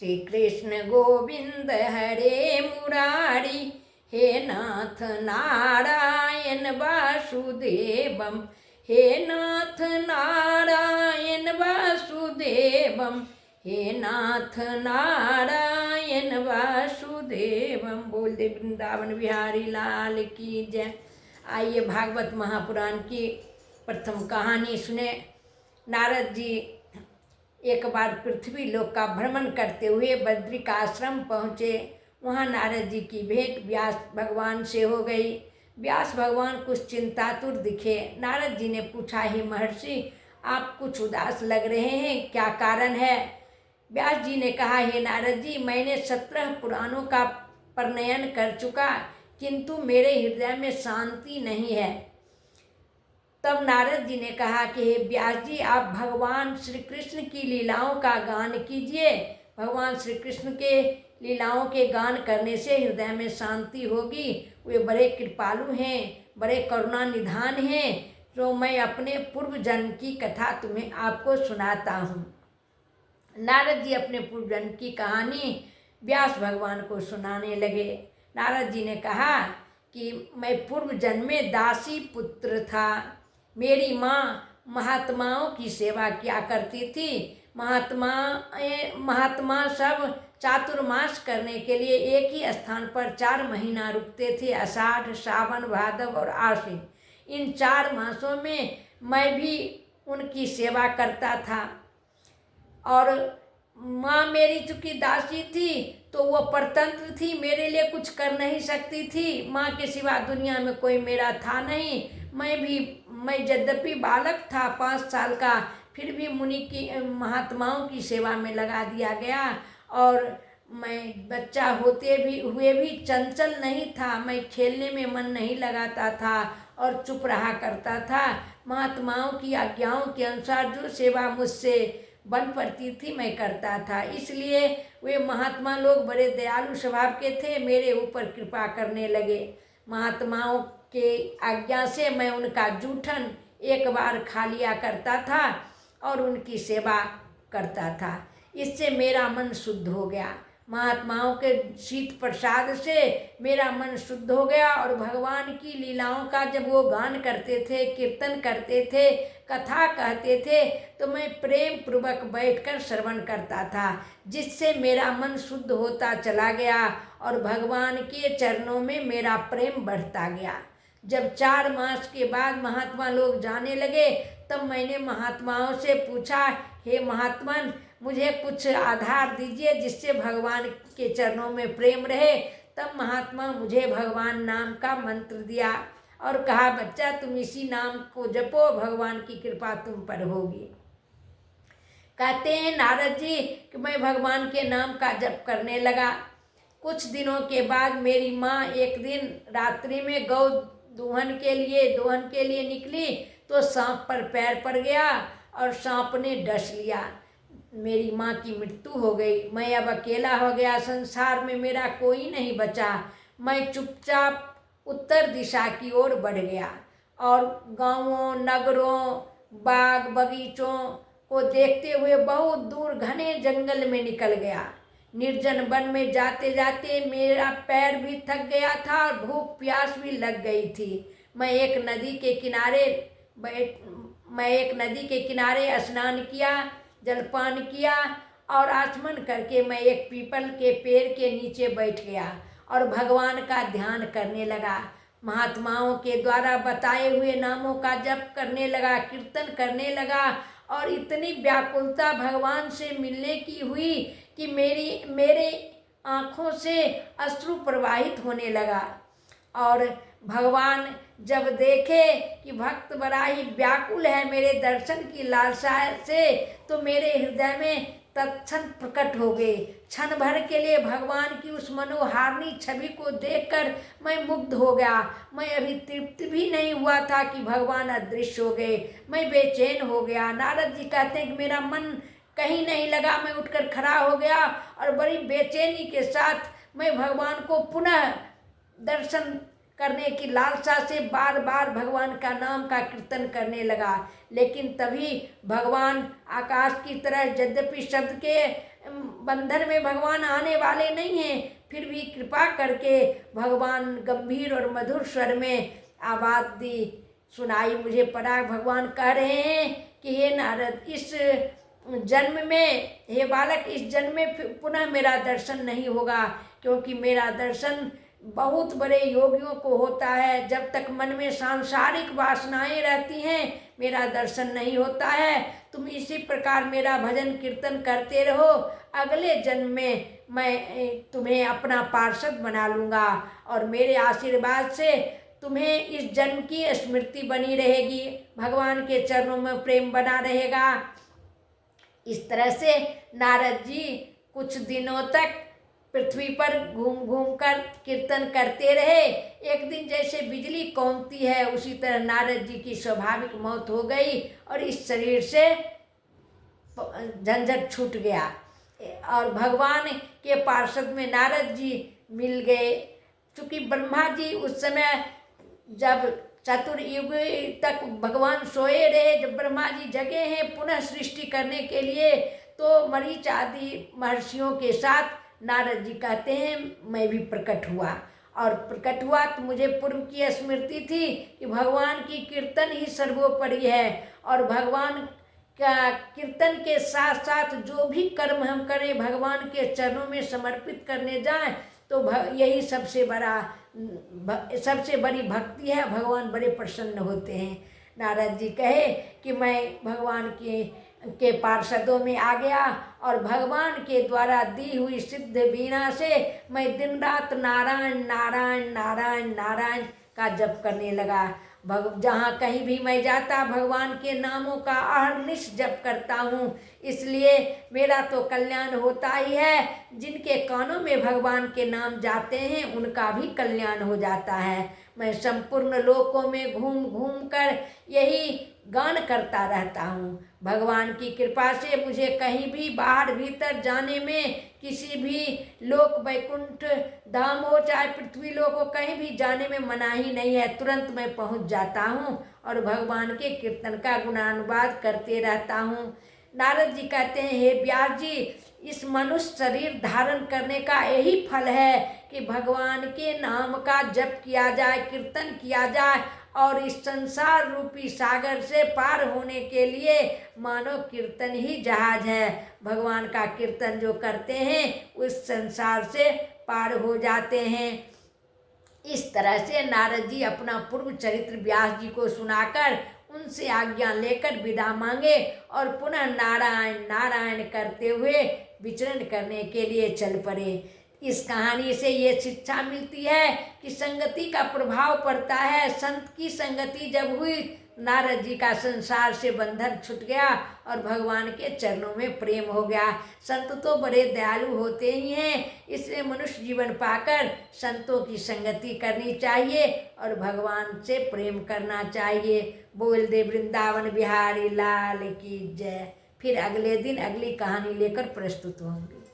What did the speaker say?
श्री कृष्ण गोविंद हरे मुरारी, हे नाथ नारायण वासुदेवम, हे नाथ नारायण वासुदेवम, हे नाथ नारायण वासुदेवम। बोल दे वृंदावन बिहारी लाल की जय। आइए भागवत महापुराण की प्रथम कहानी सुने। नारद जी एक बार पृथ्वी लोक का भ्रमण करते हुए बद्रिक आश्रम पहुँचे। वहाँ नारद जी की भेंट व्यास भगवान से हो गई। व्यास भगवान कुछ चिंतातुर दिखे। नारद जी ने पूछा, हे महर्षि, आप कुछ उदास लग रहे हैं, क्या कारण है? व्यास जी ने कहा, हे नारद जी, मैंने 17 पुराणों का परिणयन कर चुका, किंतु मेरे हृदय में शांति नहीं है। तब नारद जी ने कहा कि हे व्यास जी, आप भगवान श्री कृष्ण की लीलाओं का गान कीजिए। भगवान श्री कृष्ण के लीलाओं के गान करने से हृदय में शांति होगी। वे बड़े कृपालु हैं, बड़े करुणा निधान हैं। तो मैं अपने पूर्व जन्म की कथा तुम्हें आपको सुनाता हूँ। नारद जी अपने पूर्व जन्म की कहानी व्यास भगवान को सुनाने लगे। नारद जी ने कहा कि मैं पूर्व जन्म में दासी पुत्र था। मेरी माँ महात्माओं की सेवा किया करती थी। महात्मा सब चातुर्मास करने के लिए एक ही स्थान पर 4 महीना रुकते थे, आषाढ़, सावन, भादव और आश्विन। इन 4 मासों में मैं भी उनकी सेवा करता था। और माँ मेरी चूँकि दासी थी तो वो परतंत्र थी, मेरे लिए कुछ कर नहीं सकती थी। माँ के सिवा दुनिया में कोई मेरा था नहीं। मैं यद्यपि बालक था 5 साल का, फिर भी मुनि की महात्माओं की सेवा में लगा दिया गया। और मैं बच्चा हुए भी चंचल नहीं था। मैं खेलने में मन नहीं लगाता था और चुप रहा करता था। महात्माओं की आज्ञाओं के अनुसार जो सेवा मुझसे बन पड़ती थी मैं करता था। इसलिए वे महात्मा लोग बड़े दयालु स्वभाव के थे, मेरे ऊपर कृपा करने लगे। महात्माओं के आज्ञा से मैं उनका जूठन एक बार खा लिया करता था और उनकी सेवा करता था। इससे मेरा मन शुद्ध हो गया। महात्माओं के शीत प्रसाद से मेरा मन शुद्ध हो गया। और भगवान की लीलाओं का जब वो गान करते थे, कीर्तन करते थे, कथा कहते थे, तो मैं प्रेम पूर्वक बैठकर श्रवण करता था, जिससे मेरा मन शुद्ध होता चला गया और भगवान के चरणों में मेरा प्रेम बढ़ता गया। जब 4 मास के बाद महात्मा लोग जाने लगे, तब मैंने महात्माओं से पूछा, हे महात्मन, मुझे कुछ आधार दीजिए जिससे भगवान के चरणों में प्रेम रहे। तब महात्मा मुझे भगवान नाम का मंत्र दिया और कहा, बच्चा, तुम इसी नाम को जपो, भगवान की कृपा तुम पर होगी। कहते हैं नारद जी कि मैं भगवान के नाम का जप करने लगा। कुछ दिनों के बाद मेरी माँ एक दिन रात्रि में गौ दोहन के लिए निकली तो सांप पर पैर पड़ गया और सांप ने डस लिया। मेरी माँ की मृत्यु हो गई। मैं अब अकेला हो गया, संसार में मेरा कोई नहीं बचा। मैं चुपचाप उत्तर दिशा की ओर बढ़ गया और गांवों, नगरों, बाग बगीचों को देखते हुए बहुत दूर घने जंगल में निकल गया। निर्जन वन में जाते जाते मेरा पैर भी थक गया था और भूख प्यास भी लग गई थी। मैं एक नदी के किनारे स्नान किया, जलपान किया और आचमन करके मैं एक पीपल के पेड़ के नीचे बैठ गया और भगवान का ध्यान करने लगा। महात्माओं के द्वारा बताए हुए नामों का जप करने लगा, कीर्तन करने लगा और इतनी व्याकुलता भगवान से मिलने की हुई कि मेरे आँखों से अश्रु प्रवाहित होने लगा। और भगवान जब देखे कि भक्त बड़ा ही व्याकुल है मेरे दर्शन की लालसा से, तो मेरे हृदय में तत्क्षण प्रकट हो गए। क्षण भर के लिए भगवान की उस मनोहारिणी छवि को देखकर मैं मुग्ध हो गया। मैं अभी तृप्त भी नहीं हुआ था कि भगवान अदृश्य हो गए। मैं बेचैन हो गया। नारद जी कहते हैं कि मेरा मन कहीं नहीं लगा। मैं उठकर खड़ा हो गया और बड़ी बेचैनी के साथ मैं भगवान को पुनः दर्शन करने की लालसा से बार बार भगवान का नाम का कीर्तन करने लगा। लेकिन तभी भगवान आकाश की तरह, यद्यपि शब्द के बंधन में भगवान आने वाले नहीं हैं, फिर भी कृपा करके भगवान गंभीर और मधुर स्वर में आवाज़ दी, सुनाई मुझे पड़ा। भगवान कह रहे हैं कि हे नारद, इस जन्म में, हे बालक, इस जन्म में पुनः मेरा दर्शन नहीं होगा, क्योंकि मेरा दर्शन बहुत बड़े योगियों को होता है। जब तक मन में सांसारिक वासनाएं रहती हैं, मेरा दर्शन नहीं होता है। तुम इसी प्रकार मेरा भजन कीर्तन करते रहो, अगले जन्म में मैं तुम्हें अपना पार्षद बना लूँगा और मेरे आशीर्वाद से तुम्हें इस जन्म की स्मृति बनी रहेगी, भगवान के चरणों में प्रेम बना रहेगा। इस तरह से नारद जी कुछ दिनों तक पृथ्वी पर घूम घूम कर कीर्तन करते रहे। एक दिन जैसे बिजली कौंधती है, उसी तरह नारद जी की स्वाभाविक मौत हो गई और इस शरीर से झंझट छूट गया और भगवान के पार्षद में नारद जी मिल गए। चूँकि ब्रह्मा जी उस समय जब चतुर्युग तक भगवान सोए रहे, जब ब्रह्मा जी जगे हैं पुनः सृष्टि करने के लिए, तो मरीच आदि महर्षियों के साथ नारद जी कहते हैं मैं भी प्रकट हुआ। और प्रकट हुआ तो मुझे पूर्व की स्मृति थी कि भगवान की कीर्तन ही सर्वोपरि है और भगवान का कीर्तन के साथ साथ जो भी कर्म हम करें भगवान के चरणों में समर्पित करने जाएं तो यही सबसे बड़ी भक्ति है। भगवान बड़े प्रसन्न होते हैं। नारद जी कहे कि मैं भगवान के पार्षदों में आ गया और भगवान के द्वारा दी हुई सिद्ध वीणा से मैं दिन रात नारायण नारायण नारायण नारायण का जप करने लगा। जहाँ कहीं भी मैं जाता भगवान के नामों का अहर्निश जप करता हूँ, इसलिए मेरा तो कल्याण होता ही है। जिनके कानों में भगवान के नाम जाते हैं उनका भी कल्याण हो जाता है। मैं संपूर्ण लोकों में घूम घूम कर यही गान करता रहता हूँ। भगवान की कृपा से मुझे कहीं भी बाहर भीतर जाने में, किसी भी लोक वैकुंठ धाम हो चाहे पृथ्वी लोक हो, कहीं भी जाने में मनाही नहीं है। तुरंत मैं पहुँच जाता हूँ और भगवान के कीर्तन का गुणानुवाद करते रहता हूँ। नारद जी कहते हैं, हे व्यास जी, इस मनुष्य शरीर धारण करने का यही फल है कि भगवान के नाम का जप किया जाए, कीर्तन किया जाए और इस संसार रूपी सागर से पार होने के लिए मानो कीर्तन ही जहाज है। भगवान का कीर्तन जो करते हैं उस संसार से पार हो जाते हैं। इस तरह से नारद जी अपना पूर्व चरित्र व्यास जी को सुनाकर उनसे आज्ञा लेकर विदा मांगे और पुनः नारायण नारायण करते हुए विचरण करने के लिए चल पड़े। इस कहानी से ये शिक्षा मिलती है कि संगति का प्रभाव पड़ता है। संत की संगति जब हुई, नारद जी का संसार से बंधन छूट गया और भगवान के चरणों में प्रेम हो गया। संत तो बड़े दयालु होते ही हैं, इसलिए मनुष्य जीवन पाकर संतों की संगति करनी चाहिए और भगवान से प्रेम करना चाहिए। बोल दे वृंदावन बिहारी लाल की जय। फिर अगले दिन अगली कहानी लेकर प्रस्तुत होंगे।